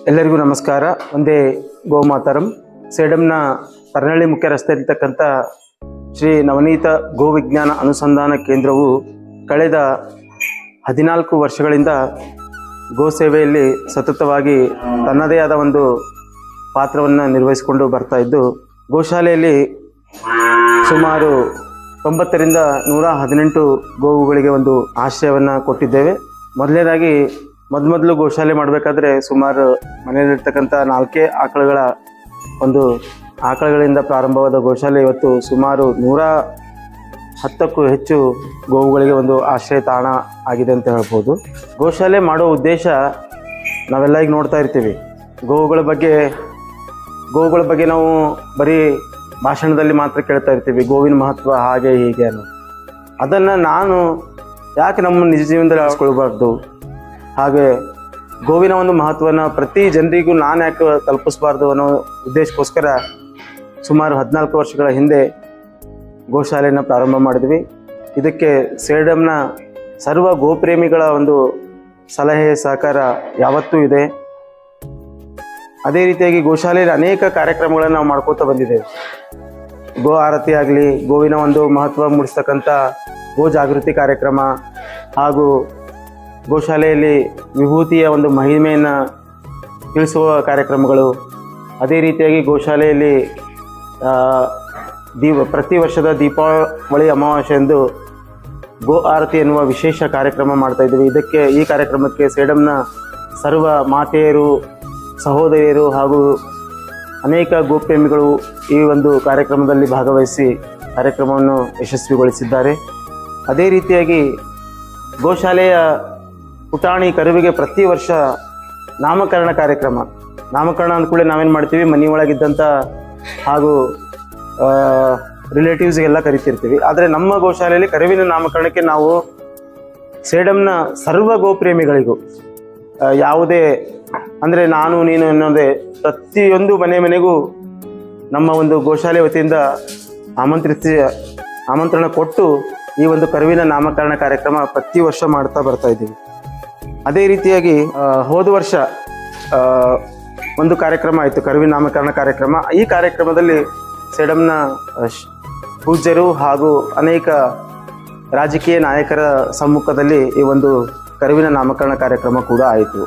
ಎಲ್ಲರಿಗೂ ನಮಸ್ಕಾರ. ಒಂದೇ ಗೋಮಾತರಂ. ಸೇಡಂನ ತರನಹಳ್ಳಿ ಮುಖ್ಯ ರಸ್ತೆಯಲ್ಲಿರ್ತಕ್ಕಂಥ ಶ್ರೀ ನವನೀತ ಗೋವಿಜ್ಞಾನ ಅನುಸಂಧಾನ ಕೇಂದ್ರವು ಕಳೆದ 14 ವರ್ಷಗಳಿಂದ ಗೋಸೇವೆಯಲ್ಲಿ ಸತತವಾಗಿ ತನ್ನದೇ ಆದ ಒಂದು ಪಾತ್ರವನ್ನು ನಿರ್ವಹಿಸಿಕೊಂಡು ಬರ್ತಾ ಇದ್ದು, ಗೋಶಾಲೆಯಲ್ಲಿ ಸುಮಾರು 90 ರಿಂದ 118 ಗೋವುಗಳಿಗೆ ಒಂದು ಆಶ್ರಯವನ್ನು ಕೊಟ್ಟಿದ್ದೇವೆ. ಮೊದಲನೇದಾಗಿ ಮೊದಲು ಗೋಶಾಲೆ ಮಾಡಬೇಕಾದ್ರೆ ಸುಮಾರು ಮನೆಯಲ್ಲಿರ್ತಕ್ಕಂಥ 4 ಆಕಳುಗಳಿಂದ ಪ್ರಾರಂಭವಾದ ಗೋಶಾಲೆ ಇವತ್ತು ಸುಮಾರು 110ಕ್ಕೂ ಹೆಚ್ಚು ಗೋವುಗಳಿಗೆ ಒಂದು ಆಶ್ರಯ ತಾಣ ಆಗಿದೆ ಅಂತ ಹೇಳ್ಬೋದು. ಗೋಶಾಲೆ ಮಾಡೋ ಉದ್ದೇಶ ನಾವೆಲ್ಲ ಈಗ ನೋಡ್ತಾ ಇರ್ತೀವಿ. ಗೋವುಗಳ ಬಗ್ಗೆ ನಾವು ಬರೀ ಭಾಷಣದಲ್ಲಿ ಮಾತ್ರ ಕೇಳ್ತಾ ಇರ್ತೀವಿ, ಗೋವಿನ ಮಹತ್ವ ಹಾಗೆ ಹೀಗೆ ಅನ್ನೋದು. ಅದನ್ನು ನಾನು ಯಾಕೆ ನಮ್ಮ ನಿಜ ಜೀವನದಲ್ಲಿ ಅಳವಡಿಸ್ಕೊಳ್ಬಾರ್ದು, ಹಾಗೆ ಗೋವಿನ ಒಂದು ಮಹತ್ವನ ಪ್ರತಿ ಜನರಿಗೂ ನಾನು ಯಾಕೆ ತಲುಪಿಸ್ಬಾರ್ದು ಅನ್ನೋ ಉದ್ದೇಶಕ್ಕೋಸ್ಕರ ಸುಮಾರು 14 ವರ್ಷಗಳ ಹಿಂದೆ ಗೋಶಾಲೆಯನ್ನು ಪ್ರಾರಂಭ ಮಾಡಿದ್ವಿ. ಇದಕ್ಕೆ ಸೇಡಂನ ಸರ್ವ ಗೋಪ್ರೇಮಿಗಳ ಒಂದು ಸಲಹೆ ಸಹಕಾರ ಯಾವತ್ತೂ ಇದೆ. ಅದೇ ರೀತಿಯಾಗಿ ಗೋಶಾಲೆಯಲ್ಲಿ ಅನೇಕ ಕಾರ್ಯಕ್ರಮಗಳನ್ನು ನಾವು ಮಾಡ್ಕೋತಾ ಬಂದಿದ್ದೇವೆ. ಗೋ ಆರತಿ ಆಗಲಿ, ಗೋವಿನ ಒಂದು ಮಹತ್ವ ಮೂಡಿಸ್ತಕ್ಕಂಥ ಗೋ ಜಾಗೃತಿ ಕಾರ್ಯಕ್ರಮ, ಹಾಗೂ ಗೋಶಾಲೆಯಲ್ಲಿ ವಿಭೂತಿಯ ಒಂದು ಮಹಿಮೆಯನ್ನು ತಿಳಿಸುವ ಕಾರ್ಯಕ್ರಮಗಳು. ಅದೇ ರೀತಿಯಾಗಿ ಗೋಶಾಲೆಯಲ್ಲಿ ಪ್ರತಿ ವರ್ಷದ ದೀಪಾವಳಿ ಅಮಾವಾಸ್ಯೆಯಂದು ಗೋ ಆರತಿ ಎನ್ನುವ ವಿಶೇಷ ಕಾರ್ಯಕ್ರಮ ಮಾಡ್ತಾಯಿದ್ದೀವಿ. ಈ ಕಾರ್ಯಕ್ರಮಕ್ಕೆ ಸೇಡಂನ ಸರ್ವ ಮಾತೆಯರು, ಸಹೋದರಿಯರು ಹಾಗೂ ಅನೇಕ ಗೋಪ್ರೇಮಿಗಳು ಈ ಒಂದು ಕಾರ್ಯಕ್ರಮದಲ್ಲಿ ಭಾಗವಹಿಸಿ ಕಾರ್ಯಕ್ರಮವನ್ನು ಯಶಸ್ವಿಗೊಳಿಸಿದ್ದಾರೆ. ಅದೇ ರೀತಿಯಾಗಿ ಗೋಶಾಲೆಯ ಪುಟಾಣಿ ಕರುವಿಗೆ ಪ್ರತಿ ವರ್ಷ ನಾಮಕರಣ ಕಾರ್ಯಕ್ರಮ. ನಾಮಕರಣ ಅಂದ್ಕೂಡಲೇ ನಾವೇನು ಮಾಡ್ತೀವಿ, ಮನೆಯೊಳಗಿದ್ದಂಥ ಹಾಗೂ ರಿಲೇಟಿವ್ಸ್ಗೆಲ್ಲ ಕರಿತಿರ್ತೀವಿ. ಆದರೆ ನಮ್ಮ ಗೋಶಾಲೆಯಲ್ಲಿ ಕರುವಿನ ನಾಮಕರಣಕ್ಕೆ ನಾವು ಸೇಡಂನ ಸರ್ವ ಗೋಪ್ರೇಮಿಗಳಿಗೂ ಯಾವುದೇ ಅಂದರೆ ನಾನು ನೀನು ಅನ್ನೋದೇ ಪ್ರತಿಯೊಂದು ಮನೆಗೂ ನಮ್ಮ ಒಂದು ಗೋಶಾಲೆ ವತಿಯಿಂದ ಆಮಂತ್ರಣ ಕೊಟ್ಟು ಈ ಒಂದು ಕರುವಿನ ನಾಮಕರಣ ಕಾರ್ಯಕ್ರಮ ಪ್ರತಿ ವರ್ಷ ಮಾಡ್ತಾ ಬರ್ತಾ ಇದ್ದೀವಿ. ಅದೇ ರೀತಿಯಾಗಿ ಹೋದ ವರ್ಷ ಒಂದು ಕಾರ್ಯಕ್ರಮ ಆಯಿತು, ಕರುವಿನ ನಾಮಕರಣ ಕಾರ್ಯಕ್ರಮ. ಈ ಕಾರ್ಯಕ್ರಮದಲ್ಲಿ ಸೇಡಂನ ಪೂಜ್ಯರು ಹಾಗೂ ಅನೇಕ ರಾಜಕೀಯ ನಾಯಕರ ಸಮ್ಮುಖದಲ್ಲಿ ಈ ಒಂದು ಕರುವಿನ ನಾಮಕರಣ ಕಾರ್ಯಕ್ರಮ ಕೂಡ ಆಯಿತು.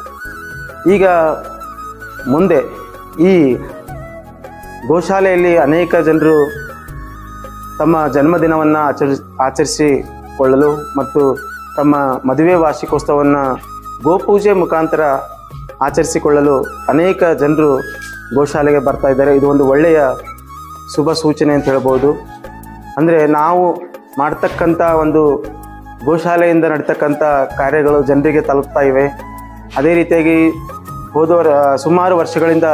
ಈಗ ಮುಂದೆ ಈ ಗೋಶಾಲೆಯಲ್ಲಿ ಅನೇಕ ಜನರು ತಮ್ಮ ಜನ್ಮದಿನವನ್ನು ಆಚರಿಸಿಕೊಳ್ಳಲು ಮತ್ತು ತಮ್ಮ ಮದುವೆ ವಾರ್ಷಿಕೋತ್ಸವವನ್ನು ಗೋಪೂಜೆ ಮುಖಾಂತರ ಆಚರಿಸಿಕೊಳ್ಳಲು ಅನೇಕ ಜನರು ಗೋಶಾಲೆಗೆ ಬರ್ತಾ ಇದ್ದಾರೆ. ಇದು ಒಂದು ಒಳ್ಳೆಯ ಶುಭ ಸೂಚನೆ ಅಂತ ಹೇಳ್ಬೋದು. ಅಂದರೆ ನಾವು ಮಾಡ್ತಕ್ಕಂಥ ಒಂದು ಗೋಶಾಲೆಯಿಂದ ನಡ್ತಕ್ಕಂಥ ಕಾರ್ಯಗಳು ಜನರಿಗೆ ತಲುಪ್ತಾ ಇವೆ. ಅದೇ ರೀತಿಯಾಗಿ ಸುಮಾರು ವರ್ಷಗಳಿಂದ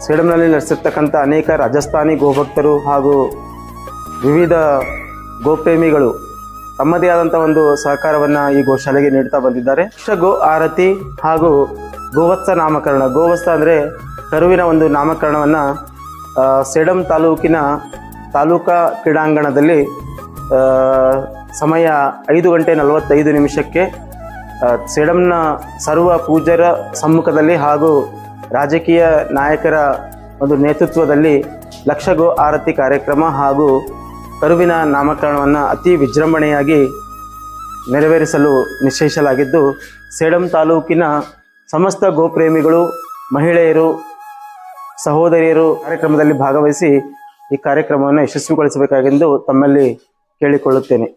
ಸೇಡಂನಲ್ಲಿ ನಡೆಸಿರ್ತಕ್ಕಂಥ ಅನೇಕ ರಾಜಸ್ಥಾನಿ ಗೋಭಕ್ತರು ಹಾಗೂ ವಿವಿಧ ಗೋಪ್ರೇಮಿಗಳು ತಮ್ಮದೇ ಆದಂಥ ಒಂದು ಸಹಕಾರವನ್ನು ಈ ಗೋಶಾಲೆಗೆ ನೀಡ್ತಾ ಬಂದಿದ್ದಾರೆ. ಗೋ ಆರತಿ ಹಾಗೂ ಗೋವತ್ಸ ನಾಮಕರಣ. ಗೋವತ್ಸ ಅಂದರೆ ಕರುವಿನ ಒಂದು ನಾಮಕರಣವನ್ನು ಸೇಡಂ ತಾಲೂಕಾ ಕ್ರೀಡಾಂಗಣದಲ್ಲಿ ಸಮಯ 5:45 ಸೇಡಂನ ಸರ್ವ ಪೂಜ್ಯರ ಸಮ್ಮುಖದಲ್ಲಿ ಹಾಗೂ ರಾಜಕೀಯ ನಾಯಕರ ಒಂದು ನೇತೃತ್ವದಲ್ಲಿ ಲಕ್ಷ ಗೋ ಆರತಿ ಕಾರ್ಯಕ್ರಮ ಹಾಗೂ ಕರುವಿನ ನಾಮಕರಣವನ್ನು ಅತಿ ವಿಜೃಂಭಣೆಯಾಗಿ ನೆರವೇರಿಸಲು ನಿಶ್ಚಯಿಸಲಾಗಿದ್ದು, ಸೇಡಂ ತಾಲೂಕಿನ ಸಮಸ್ತ ಗೋಪ್ರೇಮಿಗಳು, ಮಹಿಳೆಯರು, ಸಹೋದರಿಯರು ಕಾರ್ಯಕ್ರಮದಲ್ಲಿ ಭಾಗವಹಿಸಿ ಈ ಕಾರ್ಯಕ್ರಮವನ್ನು ಯಶಸ್ವಿಗೊಳಿಸಬೇಕಾಗೆಂದು ತಮ್ಮಲ್ಲಿ ಕೇಳಿಕೊಳ್ಳುತ್ತೇನೆ.